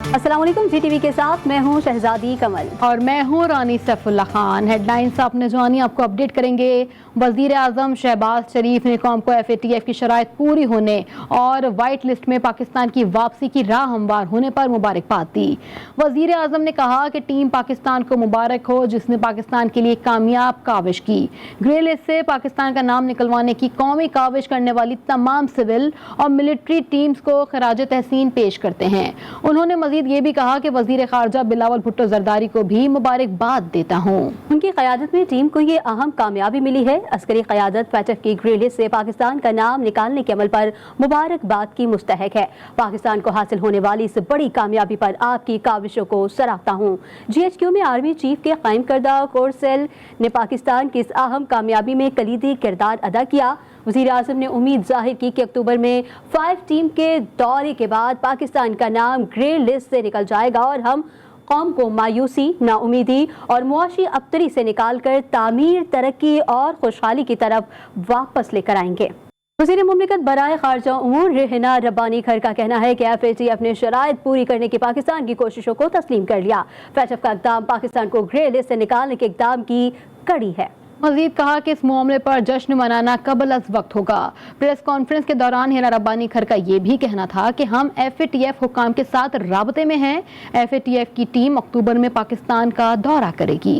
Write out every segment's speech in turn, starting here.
अस्सलाम वालेकुम, GTV के साथ मैं हूं शहजादी कमल और मैं हूं रानी सैफुल्ला खान। हेडलाइंस आप नजवानी आपको अपडेट करेंगे। वजीर आजम शहबाज शरीफ ने कौम को FATF की शराइत पूरी होने और वाइट लिस्ट में पाकिस्तान की वापसी की राह हमवार होने पर मुबारकबाद दी। वजीर आजम ने कहा कि टीम पाकिस्तान को मुबारक हो जिसने पाकिस्तान के लिए कामयाब काविश की। ग्रे लिस्ट से पाकिस्तान का नाम निकलवाने की कौमी काविश करने वाली तमाम सिविल और मिलिट्री टीम्स को खराज तहसीन पेश करते हैं। उन्होंने मजीद ये भी कहा कि वजीर खारजा बिलावल भुट्टो जरदारी को भी मुबारकबाद देता हूँ। उनकी क़यादत में टीम को ये अहम कामयाबी मिली है। अस्करी क़यादत FATF की ग्रे लिस्ट से पाकिस्तान का नाम निकालने के अमल पर मुबारकबाद की मुस्तहक है। पाकिस्तान को हासिल होने वाली इस बड़ी कामयाबी पर आपकी काविशों को सराहता हूँ। GHQ में आर्मी चीफ के कायम करदा कोर सेल ने पाकिस्तान की इस अहम कामयाबी में कलीदी किरदार अदा किया। वज़ीर आज़म ने उम्मीद जाहिर की कि अक्टूबर में 5 टीम के दौरे के बाद पाकिस्तान का नाम ग्रे लिस्ट से निकल जाएगा और हम कौम को मायूसी, नाउमीदी और मुआशी अबतरी से निकालकर तामीर, तरक्की और खुशहाली की तरफ वापस लेकर आएंगे। वज़ीर मुमलिकत बराए खारजा उमूर रेहना रब्बानी खर का कहना है कि FATF ने शराइत पूरी करने की पाकिस्तान की कोशिशों को तस्लीम कर लिया। FATF का इक़दाम पाकिस्तान को ग्रे लिस्ट से निकालने के इक़दाम की कड़ी है। मजीद कहा कि इस मामले पर जश्न मनाना कबल अज़ वक्त होगा। प्रेस कॉन्फ्रेंस के दौरान हिना रब्बानी खर का ये भी कहना था कि हम FATF हुकाम के साथ राबते में हैं। FATF की टीम अक्टूबर में पाकिस्तान का दौरा करेगी।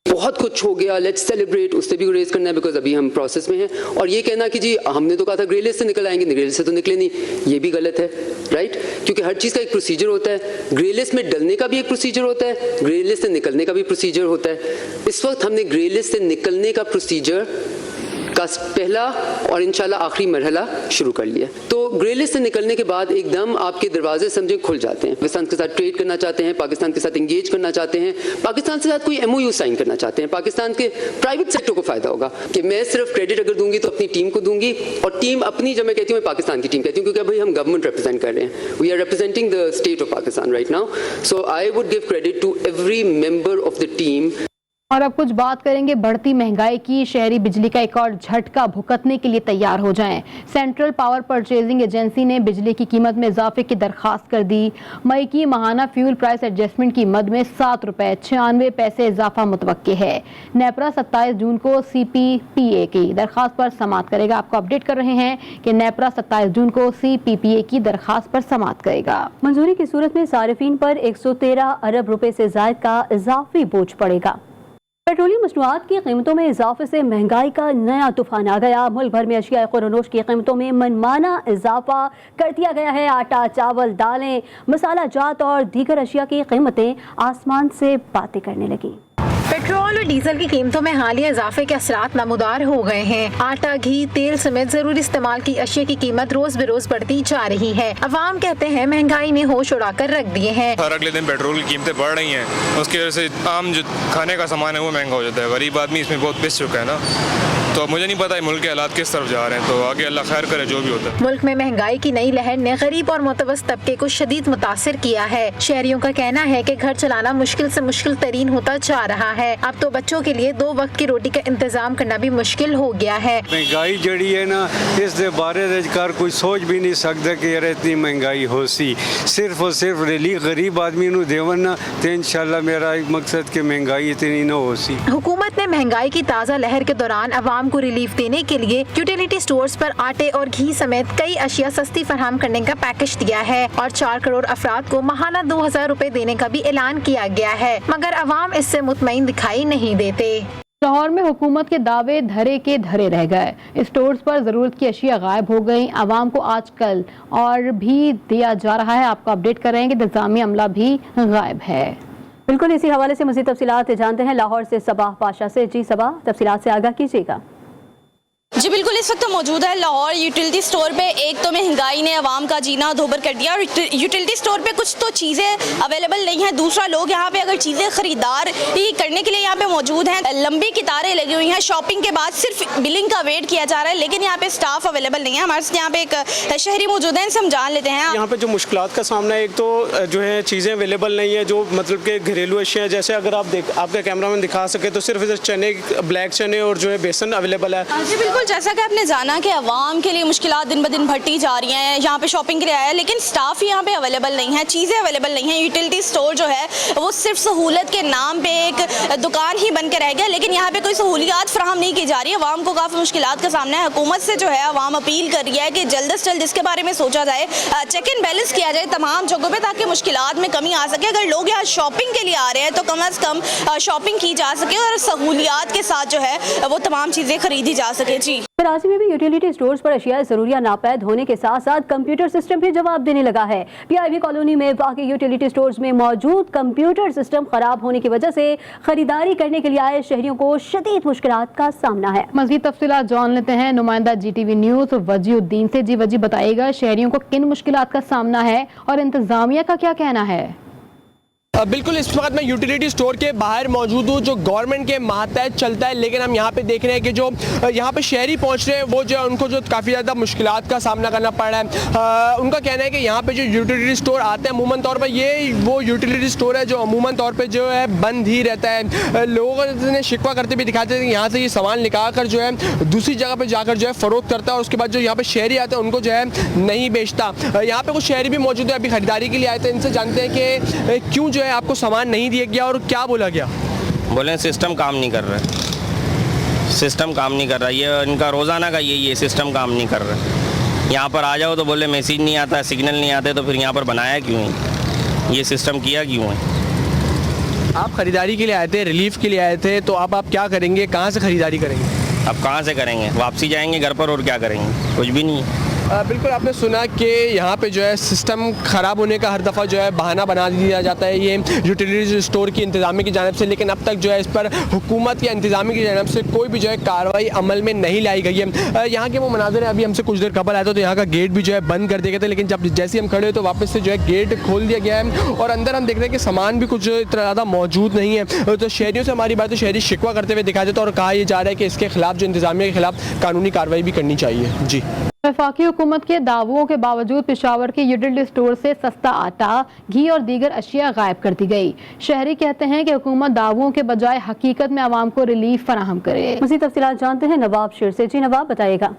बहुत कुछ हो गया, लेट्स सेलिब्रेट, उससे भी रेज करना है बिकॉज अभी हम प्रोसेस में हैं। और ये कहना कि जी हमने तो कहा था ग्रे लिस्ट से निकल आएंगे, ग्रे लिस्ट से तो निकले नहीं, ये भी गलत है, राइट? क्योंकि हर चीज़ का एक प्रोसीजर होता है। ग्रे लिस्ट में डलने का भी एक प्रोसीजर होता है, ग्रे लिस्ट से निकलने का भी प्रोसीजर होता है। इस वक्त हमने ग्रे लिस्ट से निकलने का प्रोसीजर का पहला और इंशाल्लाह आखिरी मरहला शुरू कर लिया। तो ग्रे लिस्ट से निकलने के बाद एकदम आपके दरवाजे समझे खुल जाते हैं। पाकिस्तान के साथ ट्रेड करना चाहते हैं, पाकिस्तान के साथ इंगेज करना चाहते हैं, पाकिस्तान के साथ कोई MOU साइन करना चाहते हैं, पाकिस्तान के प्राइवेट सेक्टर को फायदा होगा कि मैं सिर्फ क्रेडिट अगर दूंगी तो अपनी टीम को दूंगी, और टीम अपनी, जब मैं कहती हूँ मैं पाकिस्तान की टीम कहती हूँ क्योंकि अभी हम गवर्नमेंट रिप्रेजेंट कर रहे हैं, we are representing the state of Pakistan right now, so I would give credit to every member of the team. और अब कुछ बात करेंगे बढ़ती महंगाई की। शहरी बिजली का एक और झटका भुगतने के लिए तैयार हो जाएं। सेंट्रल पावर परचेजिंग एजेंसी ने बिजली की कीमत में इजाफे की दरखास्त कर दी। मई की माहाना फ्यूल प्राइस एडजस्टमेंट की मद में 7 रुपए 96 पैसे इजाफा मुतवक्के है। नेपरा 27 जून को CPPA की दरखास्त पर समाअत करेगा। आपको अपडेट कर रहे हैं कि नेपरा 27 जून को CPPA की दरखास्त पर समाअत करेगा। मंजूरी की सूरत में सारिफीन पर 113 अरब रुपए से ज़ायद का इजाफी बोझ पड़ेगा। पेट्रोलियम मसनूआत की कीमतों में इजाफे से महंगाई का नया तूफान आ गया। मुल्क भर में अशिया खुरनोश की कीमतों में मनमाना इजाफा कर दिया गया है। आटा, चावल, दालें, मसाला जात और दीगर अशिया की कीमतें आसमान से बातें करने लगी। पेट्रोल और डीजल की कीमतों में हालिया इजाफे के असरात नमूदार हो गए हैं। आटा, घी, तेल समेत जरूरी इस्तेमाल की अशिया की कीमत रोज बरोज बढ़ती जा रही है। अवाम कहते हैं महंगाई ने होश उड़ाकर रख दिए हैं। हर अगले दिन पेट्रोल की कीमतें बढ़ रही हैं, उसकी वजह से आम जो खाने का सामान है वो महंगा हो जाता है। गरीब आदमी इसमें बहुत पिस चुका है ना, तो मुझे नहीं पता मुल्क के हालात किस तरफ जा रहे हैं, तो आगे अल्लाह खैर करे जो भी होता है। मुल्क में महंगाई की नई लहर ने गरीब और मुतवस्सित तबके को शदीद मुतासिर किया है। शहरियों का कहना है कि घर चलाना मुश्किल से मुश्किल तरीन होता जा रहा है। अब तो बच्चों के लिए 2 वक्त की रोटी का इंतजाम करना भी मुश्किल हो गया है। महंगाई जड़ी है ना, इस दे बारे कोई सोच भी नहीं सकता कि यार इतनी महंगाई हो सी। सिर्फ और सिर्फ गरीब आदमी नू देवन ना, तो इंशाल्लाह मेरा एक मकसद कि महंगाई इतनी ना हो सी। हुकूमत ने महंगाई की ताज़ा लहर के दौरान अवाम को रिलीफ देने के लिए यूटिलिटी स्टोर्स पर आटे और घी समेत कई अशिया सस्ती फराहम करने का पैकेज दिया है और 4 करोड़ अफराद को माहाना 2000 रुपए देने का भी ऐलान किया गया है, मगर अवाम इससे मुतमईन दिखाई नहीं देते। लाहौर में हुकूमत के दावे धरे के धरे रह गए। स्टोर्स पर जरूरत की अशिया गायब हो गई। आवाम को आजकल और भी दिया जा रहा है। आपको अपडेट कर रहे हैं कि इंतजामी अमला भी गायब है। बिल्कुल, इसी हवाले से मज़ीद तफसीलात जानते हैं लाहौर से सबा पाशा से। जी सबा, तफसीलात से आगाह कीजिएगा। जी बिल्कुल, इस वक्त मौजूद है लाहौर यूटिलिटी स्टोर पे। एक तो महंगाई ने आवाम का जीना दोबर कर दिया और यूटिलिटी स्टोर पे कुछ तो चीज़ें अवेलेबल नहीं है। दूसरा, लोग यहाँ पे अगर चीज़ें खरीदार ही करने के लिए यहाँ पे मौजूद हैं, लंबी कतारें लगी हुई हैं। शॉपिंग के बाद सिर्फ बिलिंग का वेट किया जा रहा है, लेकिन यहाँ पे स्टाफ अवेलेबल नहीं है। हमारे साथ यहाँ पे एक शहरी मौजूद है, इनसे हम जान लेते हैं। यहाँ पे जो मुश्किलात का सामना है, एक तो जो है चीज़ें अवेलेबल नहीं है, जो मतलब के घरेलू अशिया, जैसे अगर आप आपका कैमरा मैन दिखा सके तो सिर्फ इधर चने, ब्लैक चने और जो है बेसन अवेलेबल है। जी बिल्कुल, जैसा कि आपने जाना कि अवाम के लिए मुश्किलात दिन ब दिन बढ़ती जा रही हैं, यहाँ पे शॉपिंग के लिए आया है लेकिन स्टाफ यहाँ पे अवेलेबल नहीं है, चीज़ें अवेलेबल नहीं हैं। यूटिलिटी स्टोर जो है वो सिर्फ सहूलत के नाम पे एक दुकान ही बन के रह गया, लेकिन यहाँ पे कोई सहूलियात फराहम नहीं की जा रही है। अवाम को काफ़ी मुश्किलात का सामना है। हुकूमत से जो है अवाम अपील कर रही है कि जल्द से जल्द इसके बारे में सोचा जाए, चेक एंड बैलेंस किया जाए तमाम जगहों पे, ताकि मुश्किलात में कमी आ सके। अगर लोग यहाँ शॉपिंग के लिए आ रहे हैं तो कम अज़ कम शॉपिंग की जा सके और सहूलियात के साथ जो है वो तमाम चीज़ें खरीदी जा सके। जी, कराची में भी यूटिलिटी स्टोर्स पर अशिया ज़रूरिया नापैद होने के साथ साथ कंप्यूटर सिस्टम भी जवाब देने लगा है। PIB कॉलोनी में वाक़ई यूटिलिटी स्टोर्स में मौजूद कंप्यूटर सिस्टम खराब होने की वजह से खरीदारी करने के लिए आए शहरियों को शदीद मुश्किलात का सामना है। मज़ीद तफसीलात जान लेते हैं नुमाइंदा GTV न्यूज़ वजीउद्दीन से। जी वजी, बताइएगा शहरियों को किन मुश्किलात का सामना है और इंतज़ामिया का क्या कहना है? बिल्कुल, इस वक्त मैं यूटिलिटी स्टोर के बाहर मौजूद हूँ जो गवर्नमेंट के मातहत चलता है, लेकिन हम यहाँ पे देख रहे हैं कि जो यहाँ पे शहरी पहुँच रहे हैं वो जो है उनको जो काफ़ी ज़्यादा मुश्किलात का सामना करना पड़ रहा है। उनका कहना है कि यहाँ पे जो यूटिलिटी स्टोर आते हैं अमूमन तौर पर ये वो यूटिलिटी स्टोर है जो अमूमन तौर पर जो है बंद ही रहता है। लोगों ने शिकवा करते भी दिखाते हैं कि यहाँ से ये सामान निकाल कर जो है दूसरी जगह पर जाकर जो है फ़रोख्त करता है और उसके बाद जो यहाँ पर शहरी आते हैं उनको जो है नहीं बेचता। यहाँ पर कुछ शहरी भी मौजूद है, अभी खरीदारी के लिए आए थे। इनसे जानते हैं कि क्यों जो है आपको सामान नहीं दिया गया और क्या बोला गया। बोले सिस्टम काम नहीं कर रहा है, सिस्टम काम नहीं कर रहा, ये इनका रोज़ाना का यही है, सिस्टम काम नहीं कर रहा है। यहाँ पर आ जाओ तो बोले मैसेज नहीं आता, सिग्नल नहीं आते, तो फिर यहाँ पर बनाया क्यों है, ये सिस्टम किया क्यों है। आप ख़रीदारी के लिए आए थे, रिलीफ के लिए आए थे, तो अब आप क्या करेंगे, कहाँ से ख़रीदारी करेंगे? अब कहाँ से करेंगे, वापसी जाएंगे घर पर और क्या करेंगे, कुछ भी नहीं है। बिल्कुल, आपने सुना कि यहाँ पे जो है सिस्टम ख़राब होने का हर दफ़ा जो है बहाना बना दिया जाता है ये यूटिलिटी स्टोर की इंतज़ामिया की जानिब से, लेकिन अब तक जो है इस पर हुकूमत या इंतज़ामिया की जानिब से कोई भी जो है कार्रवाई अमल में नहीं लाई गई है। यहाँ के वो मनाज़र हैं, अभी हमसे कुछ देर कबल आए थे तो यहाँ का गेट भी जो है बंद कर दिया गया था, लेकिन जब जैसे हम खड़े हुए तो वापस से जो है गेट खोल दिया गया है और अंदर हम देख रहे हैं कि सामान भी कुछ इतना ज़्यादा मौजूद नहीं है। तो शहरियों से हमारी बात शहरी शिकवा करते हुए दिखाई देता और कहा यह जा रहा है कि इसके खिलाफ जो इंतज़ामिया के खिलाफ कानूनी कार्रवाई भी करनी चाहिए। जी, वफाकी हुकूमत के दावों के बावजूद पेशावर के यूटिलिटी स्टोर से सस्ता आटा, घी और दीगर अशिया गायब कर दी गई। शहरी कहते हैं कि हुकूमत दावों के बजाय हकीकत में आवाम को रिलीफ फराहम करे। मज़ीद तफसीलात जानते हैं नवाब शेर से। जी नवाब, बताइएगा।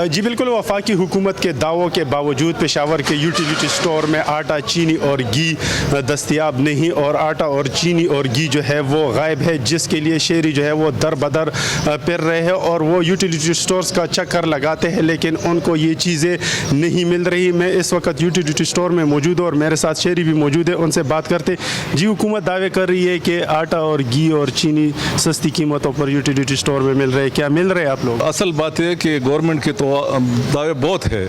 जी बिल्कुल, वफाकी हुकूमत के दावों के बावजूद पेशावर के यूटिलिटी स्टोर में आटा, चीनी और घी दस्तयाब नहीं और आटा और चीनी और घी जो है वो गायब है, जिसके लिए शहरी जो है वो दर बदर फिर रहे हैं और वो यूटिलिटी स्टोर्स का चक्कर लगाते हैं लेकिन उनको ये चीज़ें नहीं मिल रही। मैं इस वक्त यूटिलिटी स्टोर में मौजूद हूँ और मेरे साथ शहरी भी मौजूद है, उनसे बात करते। जी, हुकूमत दावे कर रही है कि आटा और घी और चीनी सस्ती कीमतों पर यूटिलिटी स्टोर में मिल रहे हैं, क्या मिल रहे हैं आप लोग? असल बात है कि गवर्नमेंट के तो दावे बहुत है,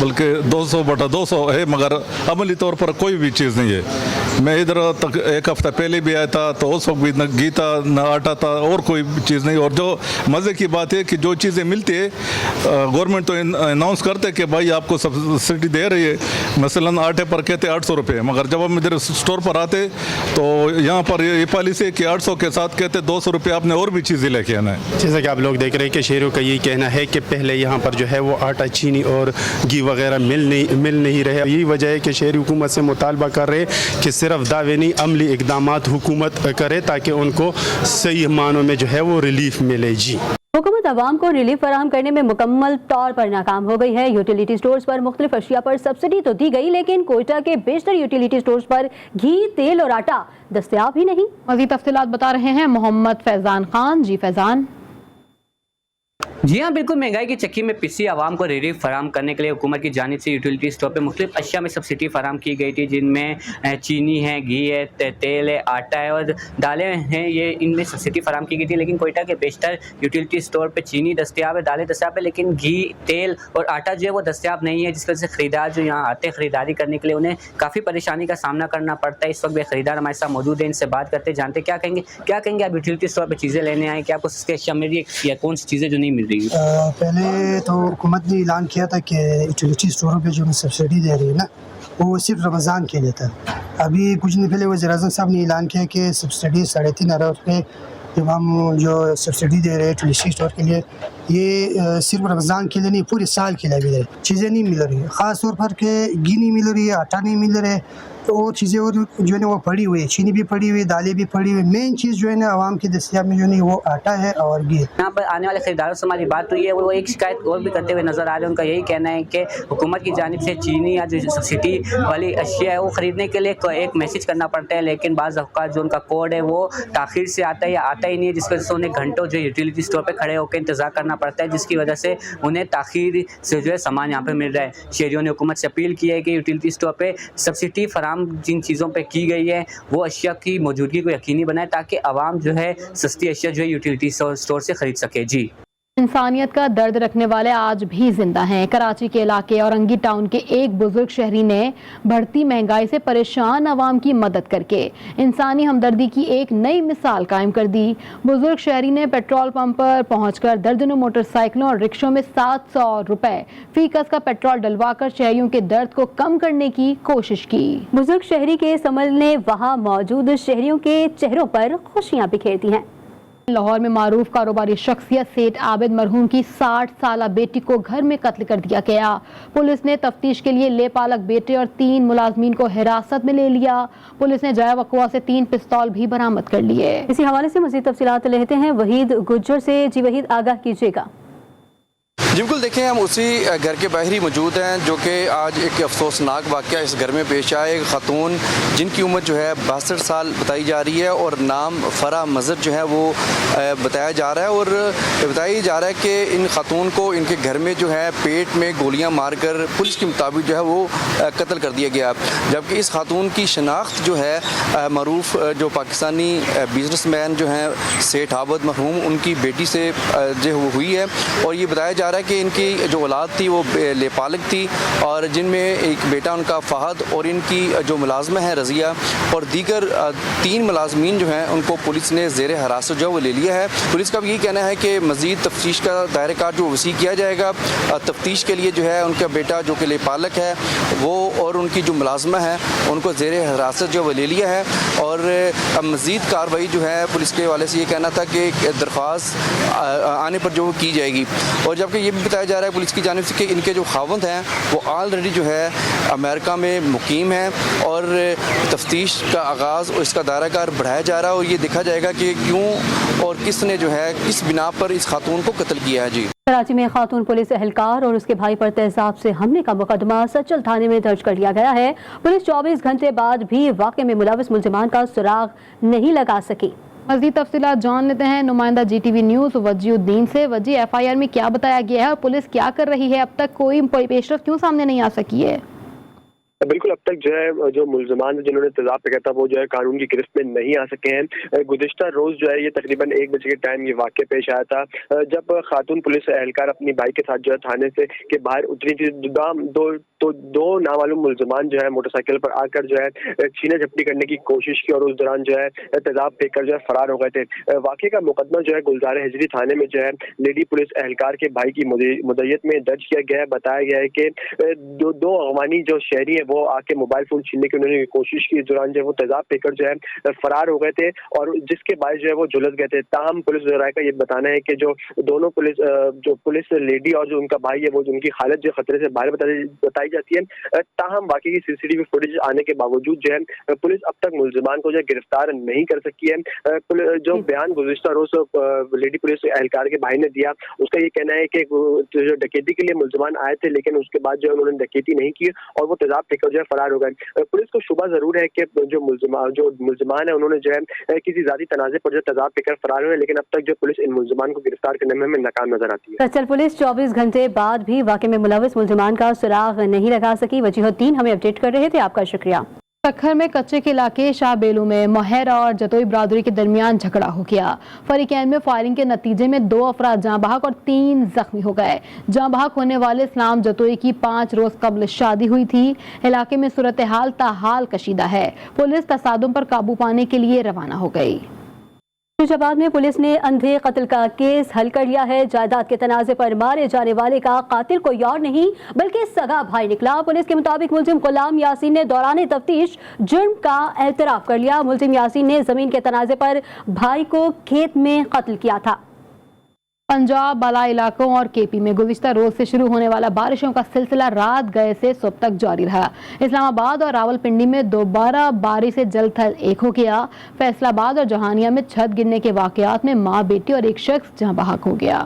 बल्कि 200/200 है, मगर अमली तौर पर कोई भी चीज़ नहीं है। मैं इधर तक एक हफ्ता पहले भी आया था तो उस वक्त भी न घी था न आटा था और कोई चीज़ नहीं। और जो मज़े की बात है कि जो चीज़ें मिलती है गवर्नमेंट तो अनाउंस करते कि भाई आपको सब्सिडी दे रही है, मसलन आटे पर कहते 800 रुपये, मगर जब हम इधर स्टोर पर आते तो यहाँ पर ये पॉलिसी है कि 800 के साथ कहते 200 रुपये आपने और भी चीज़ें लेके आना है। जैसा कि आप लोग देख रहे हैं कि शहरों का यही कहना है कि पहले यहाँ पर जो है वो आटा, चीनी और घी वगैरह मिल नहीं रहे। यही वजह है कि शहरी हुकूमत से मुतालबा कर रहे हैं कि सिर्फ दावे नहीं, अमली इकदामात हुकूमत करे ताकि उनको सही मानों में जो है वो रिलीफ मिले। जी, हुकूमत आवाम को रिलीफ फराहम करने में मुकम्मल तौर पर नाकाम हो गई है। यूटिलिटी स्टोर्स पर मुख्तलिफ अशिया पर सब्सिडी तो दी गई, लेकिन कोयटा के बेशतर यूटिलिटी स्टोर्स पर घी, तेल और आटा दस्तयाब ही नहीं। मज़ीद तफसीलात बता रहे हैं मोहम्मद फैज़ान खान। जी फैज़ान। जी हाँ, बिल्कुल, महंगाई की चक्की में पिसी आवाम को रिलीफ फराम करने के लिए हुकूमत की जानिब से यूटिलिटी स्टोर पर मुख्तलिफ अशिया में सब्सिडी फराम की गई थी, जिनमें चीनी है, घी है, तेल है, आटा है और दालें हैं। ये इनमें सब्सिडी फराम की गई थी, लेकिन कोयटा के बेशतर यूटिलिटी स्टोर पर चीनी दस्तयाब है, दालें दस्तयाब है, लेकिन घी, तेल और आटा जो है वो दस्तयाब नहीं है, जिस वजह से ख़रीदार जो यहाँ आते हैं ख़रीदारी करने के लिए उन्हें काफ़ी परेशानी का सामना करना पड़ता है। इस वक्त ख़रीदार हमारे साथ मौजूद है, इनसे बात करते जानते क्या कहेंगे आप यूटिलिटी स्टोर पर चीज़ें लेने आए, क्या आपको सस्ते अशिया मिल रही है या कौन सी चीज़ें जो नहीं मिल रही है? पहले तो हुकूमत ने ऐलान किया था कि यूटिलिटी स्टोरों पे जो सब्सिडी दे रही है ना वो सिर्फ रमज़ान के लिए था। अभी कुछ दिन पहले वज़ीर-ए-आज़म साहब ने ऐलान किया कि सब्सिडी 3.5 अरब रुपये जब हम जो सब्सिडी दे रहे हैं यूटिलिटी स्टोर के लिए, ये सिर्फ रमज़ान के लिए नहीं पूरे साल के लिए भी चीज़ें नहीं मिल रही है। ख़ास तौर पर कि घी नहीं मिल रही है, आटा नहीं मिल रहा है, और चीज़ें और जो है ना वो पड़ी हुई है, चीनी भी पड़ी हुई है, दालें भी पड़ी हुई है। मेन चीज़ जो है ना आवाम की दस्तियाब में जो है वो आटा है और घी। यहाँ पर आने वाले खरीदारों से हमारी बात हुई है, वो एक शिकायत और भी करते हुए नजर आ रहे हैं। उनका यही कहना है कि हुकूमत की जानिब से चीनी या जो सब्सिडी वाली अशिया है वो ख़रीदने के लिए एक मैसेज करना पड़ता है, लेकिन बाज़ औक़ात जो उनका कोड है वो ताख़ीर से आता है या आता ही नहीं है, जिसकी वजह से उन्हें घंटों जो यूटिलिटी स्टोर पर खड़े होकर इंतज़ार करना पड़ता है, जिसकी वजह से उन्हें ताख़ीर से जो है सामान यहाँ पर मिल रहा है। शहरियों ने हुकूमत से अपील की है कि यूटिलिटी स्टोर पर सब्सिडी फराम जिन चीज़ों पर की गई है वो अशिया की मौजूदगी को यकीनी बनाए ताकि आवाम जो है सस्ती अशिया जो है यूटिलिटी स्टोर से ख़रीद सके। जी, इंसानियत का दर्द रखने वाले आज भी जिंदा हैं। कराची के इलाके औरंगी टाउन के एक बुजुर्ग शहरी ने बढ़ती महंगाई से परेशान आवाम की मदद करके इंसानी हमदर्दी की एक नई मिसाल कायम कर दी। बुजुर्ग शहरी ने पेट्रोल पंप पर पहुंचकर दर्जनों मोटरसाइकिलों और रिक्शों में 700 रुपए फी कस का पेट्रोल डलवाकर शहरियों के दर्द को कम करने की कोशिश की। बुजुर्ग शहरी के इस अमल ने वहाँ मौजूद शहरियों के चेहरों पर खुशियाँ बिखेर दी हैं। लाहौर में मारूफ कारोबारी शख्सियत सेठ आबिद मरहूम की 60 साला बेटी को घर में कत्ल कर दिया गया। पुलिस ने तफ्तीश के लिए लेपालक बेटे और 3 मुलाजमीन को हिरासत में ले लिया। पुलिस ने जाया वक़्वा से 3 पिस्तौल भी बरामद कर लिए। इसी हवाले से मज़ीद तफसीलात लेते हैं वहीद गुज्जर से। जी वहीद, आगाह कीजिएगा। जी बिल्कुल, देखें हम उसी घर के बाहर ही मौजूद हैं जो कि आज एक अफसोसनाक वाक़या इस घर में पेश आया। एक ख़ातून जिनकी उम्र जो है 62 साल बताई जा रही है और नाम फ़रा मज़र जो है वो बताया जा रहा है, और बताया जा रहा है कि इन ख़ातून को इनके घर में जो है पेट में गोलियां मारकर पुलिस के मुताबिक जो है वो कत्ल कर दिया गया। जबकि इस ख़ातून की शनाख्त जो है मरूफ जो पाकिस्तानी बिजनेसमैन जो हैं सेठ आबिद मरहूम उनकी बेटी से जो हुई है, और ये बताया जा रहा है कि इनकी जो औलाद थी वो लेपालक थी, और जिनमें एक बेटा उनका फ़हद और इनकी जो मुलाजमा है रज़िया और दीगर 3 मुलाजमीन जो हैं उनको पुलिस ने ज़ेर हिरासत जो है वो ले लिया है। पुलिस का भी यही कहना है कि मज़ीद तफ्तीश का दायरा कार जो वसी किया जाएगा। तफ्तीश के लिए जो है उनका बेटा जो कि लेपालक है वो और उनकी जो मुलाजमा है उनको ज़ेर हिरासत जो वो ले लिया है, और मज़ीद कार्रवाई जो है पुलिस के हवाले से ये कहना था कि दरख्वास्त आने पर जो की जाएगी। और जबकि ये भी बताया जा रहा है पुलिस की जानिब से कि इनके जो खावंद हैं वो ऑलरेडी जो है अमेरिका में मुकीम हैं, और तफ्तीश का आगाज़ और इसका दायरा कार बढ़ाया जा रहा है, और ये देखा जाएगा कि क्यों और किसने जो है किस बिना पर इस खातून को कत्ल किया है। जी, कराची में खातून पुलिस एहलकार और उसके भाई पर तेजाब से हमले का मुकदमा सचल थाने में दर्ज कर लिया गया है। पुलिस 24 घंटे बाद भी वाक़े में मुलविस मुल्ज़िमान का सुराग नहीं लगा सकी। मज़ीद तफसीलात जान लेते हैं नुमाइंदा GTV न्यूज़ वजीउद्दीन से। वजी, FIR में क्या बताया गया है और पुलिस क्या कर रही है? अब तक कोई पेशरफ क्यों सामने नहीं आ सकी है? बिल्कुल, अब तक जो है जो मुल्ज़िमान जिन्होंने तेजाब पे कहता वो जो है कानून की गिरफ्त में नहीं आ सके हैं। गुज़िश्ता रोज़ जो है ये तकरीबन 1 बजे के टाइम ये वाक़या पेश आया था जब खातून पुलिस एहलकार अपनी भाई के साथ जो है थाने से के बाहर उतरी थी। दो नामालूम मुल्ज़िमान जो है मोटरसाइकिल पर आकर जो है छीना झपटी करने की कोशिश की और उस दौरान जो है तेजाब फेंक कर जो है फरार हो गए थे। वाक़े का मुकदमा जो है गुलजार हिजरी थाने में जो है लेडी पुलिस एहलकार के भाई की मुद्दत में दर्ज किया गया है। बताया गया है कि दो अगवानी जो शहरी है वो आके मोबाइल फोन छीनने की उन्होंने कोशिश की। इस दौरान जो है वो तेजाब पीकर जो है फरार हो गए थे और जिसके बाद जो है वो झुलस गए थे। ताहम पुलिस वज़राए का ये बताना है कि जो दोनों पुलिस लेडी और जो उनका भाई है वो उनकी हालत जो खतरे से बाहर बताई जाती है। ताहम वाकई की CCTV फुटेज आने के बावजूद जो है पुलिस अब तक मुल्ज़िमान को जो है गिरफ्तार नहीं कर सकी है। जो बयान गुज़िश्ता रोज लेडी पुलिस एहलकार के भाई ने दिया उसका ये कहना है कि जो डकैती के लिए मुल्ज़िमान आए थे लेकिन उसके बाद जो है उन्होंने डकैती नहीं की और वो तेजाब पीकर जो है फरार हो गए। पुलिस को शुबा जरूर है कि जो मुल्ज़िमान है उन्होंने जो है किसी ज़ाती तनाज़े पर जो तेजाब पीकर फरार हुए, लेकिन अब तक जो पुलिस इन मुल्ज़िमान को गिरफ्तार करने में हमें नाकाम नजर आती है। सचल पुलिस 24 घंटे बाद भी वाक़े में मुलविस मुल्ज़िमान का सुराग नहीं लगा सकी। वजीहुद्दीन हमें अपडेट कर रहे थे, आपका शुक्रिया। सखर में कच्चे के इलाके शाह बेलू में मोहर और जतोई बरादरी के दरमियान झगड़ा हो गया। फरीकैन में फायरिंग के नतीजे में 2 अफराद जाँ बहक और 3 जख्मी हो गए। जाँ बहक होने वाले इस्लाम जतोई की 5 रोज कबल शादी हुई थी। इलाके में सूरत हाल ताहाल कशीदा है। पुलिस तसादुम पर काबू पाने के लिए रवाना हो गई। फैसलाबाद में पुलिस ने अंधे कत्ल का केस हल कर लिया है। जायदाद के तनाजे पर मारे जाने वाले का कातिल कोई और नहीं बल्कि सगा भाई निकला। पुलिस के मुताबिक मुल्जिम गुलाम यासीन ने दौरान तफ्तीश जुर्म का एतराफ कर लिया। मुल्जिम यासीन ने जमीन के तनाजे पर भाई को खेत में कत्ल किया था। पंजाब, बाला इलाकों और केपी में गुज़िश्ता रोज से शुरू होने वाला बारिशों का सिलसिला रात गए से सुबह तक जारी रहा। इस्लामाबाद और रावलपिंडी में दोबारा बारिश से जल थल एक हो गया। फैसलाबाद और जहानिया में छत गिरने के वाकयात में माँ बेटी और एक शख्स जहां बहक हो गया।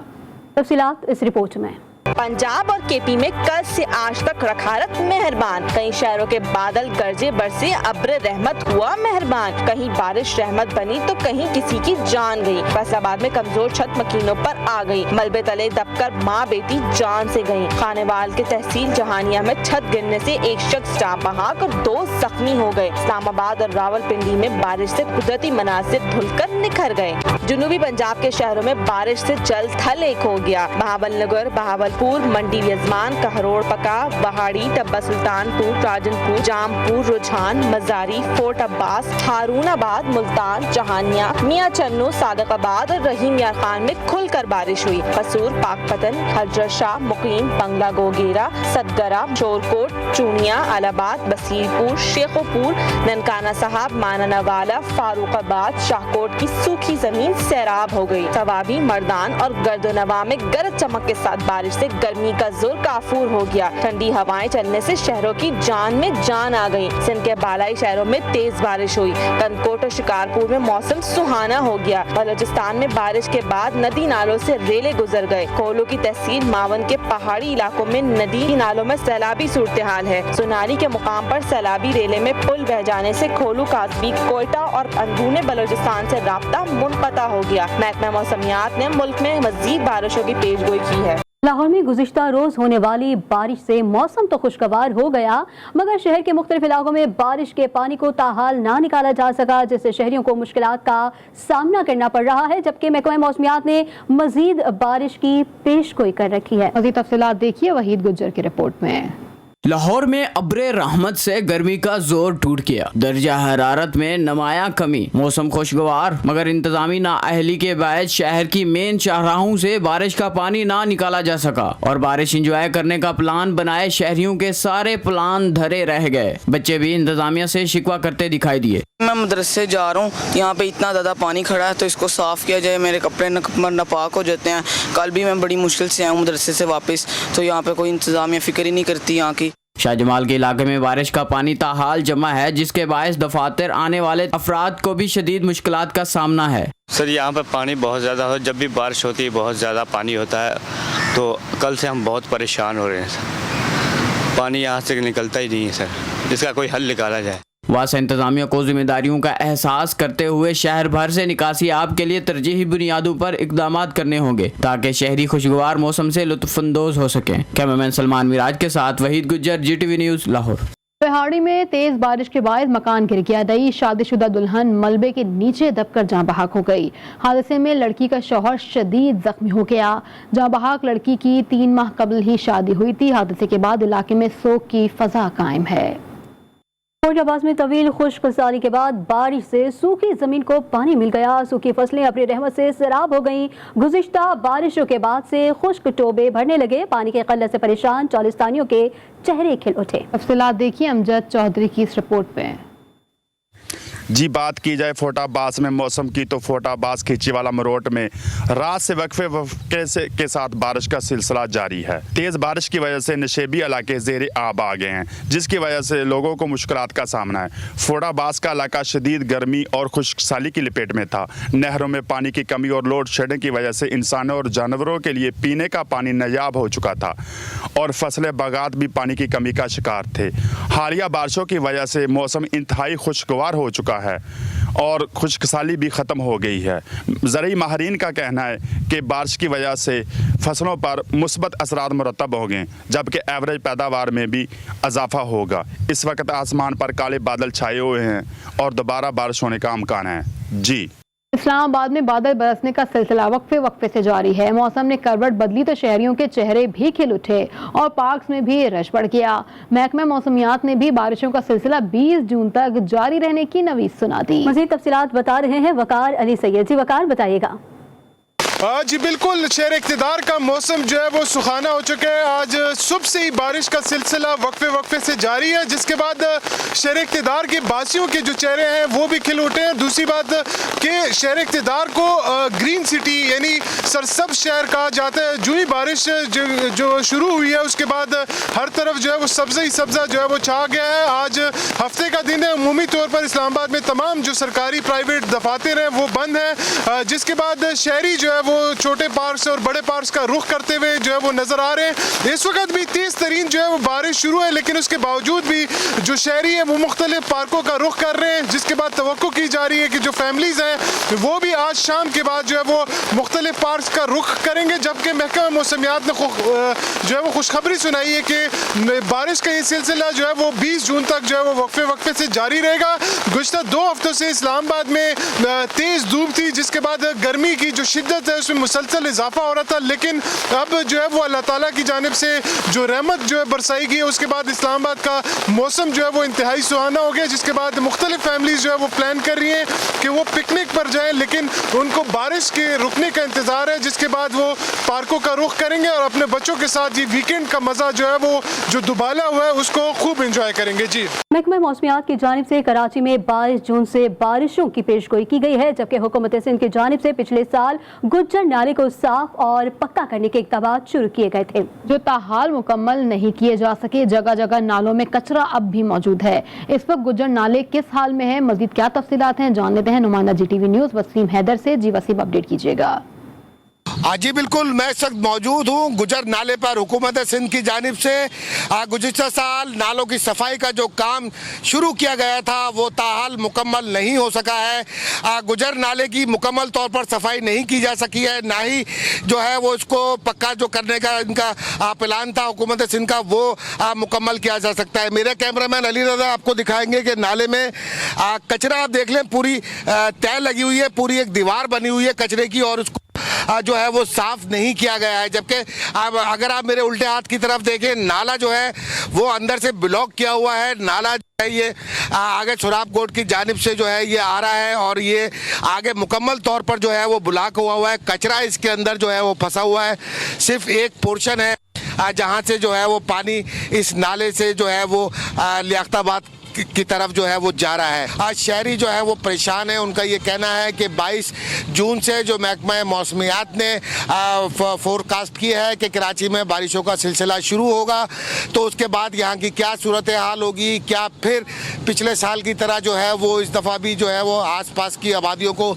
तफसीलात इस रिपोर्ट में। पंजाब और केपी में कल से आज तक रखारत मेहरबान। कई शहरों के बादल गरजे बरसे, अब्र रहमत हुआ मेहरबान। कहीं बारिश रहमत बनी तो कहीं किसी की जान गई। फैसलाबाद में कमजोर छत मकीनों पर आ गई। मलबे तले दबकर माँ बेटी जान से गई। खानेवाल के तहसील जहानिया में छत गिरने से एक शख्स जान बहक और 2 जख्मी हो गए। इस्लामाबाद और रावलपिंडी में बारिश से कुदरती मनासिर धुलकर निखर गए। जुनूबी पंजाब के शहरों में बारिश से जल थल एक हो गया। बहावलनगर, बहावलपुर, मंडी यजमान, कहरोड़ पका, बहाड़ी, टब्बा सुल्तानपुर, राजनपुर, जामपुर, रुझान, मजारी, फोर्ट अब्बास, हारूनाबाद, मुल्तान, जहानिया, मियां चन्नू, सादकाबाद और रहीम यार खान में खुलकर बारिश हुई। कसूर, पाकपतन, हजरत शाह, मुकीम, बंगला गोगेरा, सदगरा, शोरकोट, चूनिया, अलाहाबाद, बसीरपुर, शेखोपुर, ननकाना साहब, मानानावाला, फारूकाबाद, शाहकोट की सूखी जमीन सैराब हो गई। सवाबी, मर्दान और गर्दनवा में गरज चमक के साथ बारिश से गर्मी का जोर काफूर हो गया। ठंडी हवाएं चलने से शहरों की जान में जान आ गई। सिंध के बालाई शहरों में तेज बारिश हुई। कनकोट और शिकारपुर में मौसम सुहाना हो गया। बलोचिस्तान में बारिश के बाद नदी नालों से रेले गुजर गए। कोलो की तहसील मावन के पहाड़ी इलाकों में नदी नालों में सैलाबी सूरत हाल है। सुनारी के मुकाम पर सैलाबी रेले में पुल बह जाने से खोलू, कासबी, कोयटा और अंदरूनी बलोचिस्तान से राब्ता मुनक़ता हो गया। महकमा मौसमियात ने मुल्क में मजीद बारिशों की पेशगोई की है। लाहौर में गुज़िश्ता रोज़ होने वाली बारिश से मौसम तो खुशगवार हो गया, मगर शहर के मुख्तलिफ इलाकों में बारिश के पानी को ताहाल ना निकाला जा सका, जिससे शहरियों को मुश्किलात का सामना करना पड़ रहा है। जबकि महकमा मौसमियात ने मजीद बारिश की पेशगोई कर रखी है। मज़ीद तफसीलात देखिए वहीद गुज्जर की रिपोर्ट में। लाहौर में अब्रे रहमत से गर्मी का जोर टूट गया। दर्जा हरारत में नमाया कमी, मौसम खुशगवार, मगर इंतजामी नाअहली के बायस शहर की मेन शाहराहों से बारिश का पानी ना निकाला जा सका और बारिश इंजॉय करने का प्लान बनाए शहरियों के सारे प्लान धरे रह गए। बच्चे भी इंतजामिया से शिकवा करते दिखाई दिए। मैं मदरसे जा रहा हूँ, यहाँ पे इतना ज़्यादा पानी खड़ा है तो इसको साफ़ किया जाए, मेरे कपड़े नापाक हो जाते हैं। कल भी मैं बड़ी मुश्किल से आया हूँ मदरसे से वापस, तो यहाँ पे कोई इंतजामिया फ़िक्र ही नहीं करती यहाँ की। शाह जमाल के इलाके में बारिश का पानी ताहाल जमा है, जिसके बायस दफातर आने वाले अफराद को भी शदीद मुश्किलात का सामना है। सर यहाँ पर पानी बहुत ज़्यादा हो, जब भी बारिश होती है बहुत ज़्यादा पानी होता है, तो कल से हम बहुत परेशान हो रहे हैं सर। पानी यहाँ से निकलता ही नहीं है सर, इसका कोई हल निकाला जाए। वासा इंतजामिया को जिम्मेदारियों का एहसास करते हुए शहर भर से निकासी आब के लिए तरजीही बुनियादों पर इकदाम करने होंगे ताकि शहरी खुशगवार मौसम से लुत्फानंदोज हो सकें। कैमरामैन सलमान मिराज के साथ वहीद गुज्जर, GTV न्यूज़, लाहौर। पहाड़ी में तेज बारिश के बाद मकान गिर गया। नई शादीशुदा दुल्हन मलबे के नीचे दबकर जहां बहक हो गई। हादसे में लड़की का शौहर शदीद जख्मी हो गया। जहां बहक लड़की की 3 माह कबल ही शादी हुई थी। हादसे के बाद इलाके में सोग की फजा कायम है। फैसलाबाद में तवील खुश्क साली के बाद बारिश से सूखी जमीन को पानी मिल गया। सूखी फसलें अपनी रहमत से सैराब हो गईं। गुज़िश्ता बारिशों के बाद से खुश्क टोबे भरने लगे। पानी के किल्लत से परेशान चालिस्तानियों के चेहरे खिल उठे। तफसीलात देखिए अमजद चौधरी की इस रिपोर्ट में। जी बात की जाए फोटाबाज में मौसम की, तो फोटाबाज खिचीवाला मरोट में रात से वक्फे के साथ बारिश का सिलसिला जारी है। तेज़ बारिश की वजह से नशेबी इलाके ज़ेर आब आ गए हैं, जिसकी वजह से लोगों को मुश्किलात का सामना है। फोटाबाज का इलाका शदीद गर्मी और खुश्कसाली की लपेट में था। नहरों में पानी की कमी और लोड शेडिंग की वजह से इंसानों और जानवरों के लिए पीने का पानी नायाब हो चुका था और फसलें बागात भी पानी की कमी का शिकार थे। हालिया बारिशों की वजह से मौसम इंतहाई खुशगवार हो चुका है और खुश्कसाली भी ख़त्म हो गई है। ज़रूरी माहरीन का कहना है कि बारिश की वजह से फसलों पर मुस्बत असरात मुरतब हो गए, जबकि एवरेज पैदावार में भी इजाफा होगा। इस वक्त आसमान पर काले बादल छाए हुए हैं और दोबारा बारिश होने का इम्कान है। जी इस्लामाबाद में बादल बरसने का सिलसिला वक्फे से जारी है। मौसम ने करवट बदली तो शहरियों के चेहरे भी खिल उठे और पार्क्स में भी रश बढ़ गया। महकमा मौसमियात ने भी बारिशों का सिलसिला 20 जून तक जारी रहने की नवीद सुना दी। मज़ीद तफसीलात बता रहे हैं वकार अली सैयद। जी वकार, बताइएगा। जी बिल्कुल, शहर इक़्तिदार का मौसम जो है वो सुहाना हो चुका है। आज सुबह से ही बारिश का सिलसिला वक्फे से जारी है, जिसके बाद शहर इक़्तिदार के बासियों के जो चेहरे हैं वो भी खिल उठे हैं। दूसरी बात कि शहर इक़्तिदार को ग्रीन सिटी यानी सरसब्ज़ शहर कहा जाता है। जो ही बारिश जो शुरू हुई है उसके बाद हर तरफ जो है वो सब्ज़ा ही सब्ज़ा जो है वो छा गया है। आज हफ्ते का दिन है, अमूमी तौर पर इस्लामाबाद में तमाम जो सरकारी प्राइवेट दफातर हैं वो बंद हैं, जिसके बाद शहरी जो है वो छोटे पार्क्स और बड़े पार्क्स का रुख करते हुए जो है वो नज़र आ रहे हैं। इस वक्त भी तेज़ तरीन जो है वो बारिश शुरू है, लेकिन उसके बावजूद भी जो शहरी है वो मुख्तलिफ पार्कों का रुख कर रहे हैं, जिसके बाद तवक्को की जा रही है कि जो फैमिलीज़ हैं वो भी आज शाम के बाद जो है वो मुख्तलिफ पार्क्स का रुख करेंगे। जबकि महकमा मौसमियात ने जो है वो खुशखबरी सुनाई है कि बारिश का ये सिलसिला जो है वो 20 जून तक जो है वो वक्फे से जारी रहेगा। गुज़िश्ता 2 हफ्तों से इस्लामाबाद में तेज़ धूप थी, जिसके बाद गर्मी की जो शिद्दत है उसमें मुसलसल इजाफा हो रहा था, लेकिन अब जो है वो अल्लाह ताला की जानिब से जो रहमत जो है बरसाई गई है, उसके बाद इस्लामाबाद का मौसम जो है वो इंतहाई सुहाना हो गया, जिसके बाद मुख्तलिफ फैमिलीज़ जो है वो प्लान कर रही हैं कि वो पिकनिक पर जाएं, लेकिन उनको बारिश के रुकने का इंतज़ार है, जिसके बाद वो पार्कों का रुख करेंगे और अपने बच्चों के साथ ये वीकेंड का मज़ा जो है वो जो दुबाला हुआ है उसको खूब इंजॉय करेंगे। जी, महकमा मौसमियात की जानिब से कराची में 22 जून से बारिशों की पेशगोई की गई है, जबकि हुकूमत सिंध की जानिब से पिछले साल गुज्जर नाले को साफ और पक्का करने के इक़दामात शुरू किए गए थे, जो ताहाल मुकम्मल नहीं किए जा सके। जगह जगह नालों में कचरा अब भी मौजूद है। इस वक्त गुज्जर नाले किस हाल में है, मजीद क्या तफसीलात हैं, जान लेते हैं नुमाइंदा GTV न्यूज़ वसीम हैदर से। जी वसीम, अपडेट कीजिएगा। जी बिल्कुल, मैं इस वक्त मौजूद हूँ गुजर नाले पर। हुकूमत सिंध की जानिब से गुज़िश्ता साल नालों की सफाई का जो काम शुरू किया गया था वो ताहाल मुकम्मल नहीं हो सका है। गुजर नाले की मुकम्मल तौर पर सफाई नहीं की जा सकी है, ना ही जो है वो इसको पक्का जो करने का इनका प्लान था हुकूमत सिंध का वो मुकम्मल किया जा सकता है। मेरे कैमरामैन अली रज़ा आपको दिखाएंगे कि नाले में कचरा आप देख लें, पूरी तय लगी हुई है, पूरी एक दीवार बनी हुई है कचरे की, और उसको जो है वो साफ नहीं किया गया है। जबकि अगर आप मेरे उल्टे हाथ की तरफ देखें, नाला जो है वो अंदर से ब्लॉक किया हुआ है। नाला जो है ये आगे सुराब कोट की जानिब से जो है ये आ रहा है और ये आगे मुकम्मल तौर पर जो है वो ब्लॉक हुआ है। कचरा इसके अंदर जो है वो फंसा हुआ है। सिर्फ एक पोर्शन है जहाँ से जो है वो पानी इस नाले से जो है वो लियाकताबाद की तरफ जो है वो जा रहा है। आज शहरी जो है वो परेशान है। उनका ये कहना है कि 22 जून से जो महकमा मौसमियात ने फोरकास्ट की है कि कराची में बारिशों का सिलसिला शुरू होगा, तो उसके बाद यहाँ की क्या सूरत हाल होगी, क्या फिर पिछले साल की तरह जो है वो इस दफ़ा भी जो है वो आसपास की आबादियों को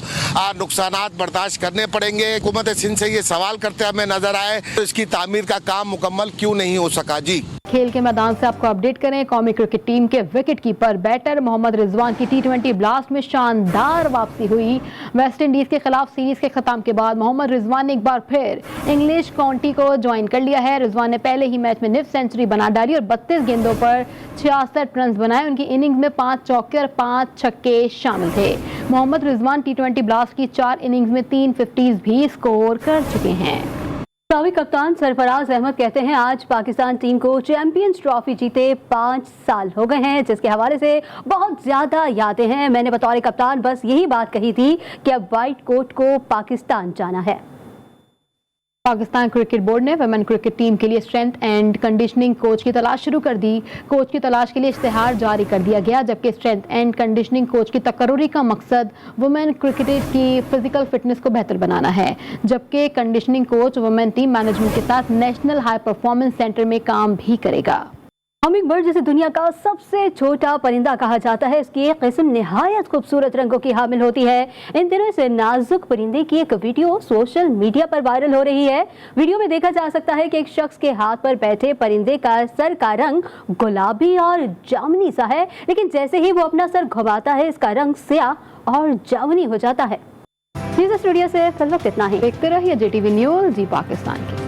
नुकसानात बर्दाश्त करने पड़ेंगे। हुकूमत सिंध से ये सवाल करते हमें नज़र आए तो इसकी तामीर का काम मुकम्मल क्यों नहीं हो सका। जी, खेल के मैदान से आपको अपडेट करें। कौमी क्रिकेट टीम के wicket keeper batter Mohammad Rizwan की T20 ब्लास्ट में शानदार वापसी हुई। वेस्ट इंडीज के खिलाफ सीरीज के खत्म के बाद मोहम्मद रिजवान ने एक बार फिर इंग्लिश काउंटी को ज्वाइन कर लिया है। रिजवान ने पहले ही मैच में निफ सेंचुरी बना डाली और 32 गेंदों पर 66 रन बनाए। उनकी इनिंग्स में 5 चौके और 5 छक्के शामिल थे। मोहम्मद रिजवान T20 ब्लास्ट की 4 इनिंग्स में 3 50s भी स्कोर कर चुके हैं। साबिक कप्तान सरफराज अहमद कहते हैं आज पाकिस्तान टीम को चैंपियंस ट्रॉफी जीते 5 साल हो गए हैं, जिसके हवाले से बहुत ज़्यादा यादें हैं। मैंने बतौर कप्तान बस यही बात कही थी कि अब वाइट कोट को पाकिस्तान जाना है। पाकिस्तान क्रिकेट बोर्ड ने वुमेन क्रिकेट टीम के लिए स्ट्रेंथ एंड कंडीशनिंग कोच की तलाश शुरू कर दी। कोच की तलाश के लिए इश्तिहार जारी कर दिया गया, जबकि स्ट्रेंथ एंड कंडीशनिंग कोच की तकर्रुरी का मकसद वुमेन क्रिकेट की फिजिकल फिटनेस को बेहतर बनाना है, जबकि conditioning coach women team management के साथ नेशनल हाई परफॉर्मेंस सेंटर में काम भी करेगा। हमिंग बर्ड जिसे दुनिया का सबसे छोटा परिंदा कहा जाता है, इसकी एक किस्म निहायत खूबसूरत रंगों की हामिल होती है। इन दिनों इस नाजुक परिंदे की एक वीडियो सोशल मीडिया पर वायरल हो रही है। वीडियो में देखा जा सकता है कि एक शख्स के हाथ पर बैठे परिंदे का सर का रंग गुलाबी और जामुनी सा है, लेकिन जैसे ही वो अपना सर घुमाता है इसका रंग स्याह और जामुनी हो जाता है। न्यूज़ स्टूडियो से फिल वक्त इतना ही। देखते रहिए JTV न्यूज़, जी पाकिस्तान की।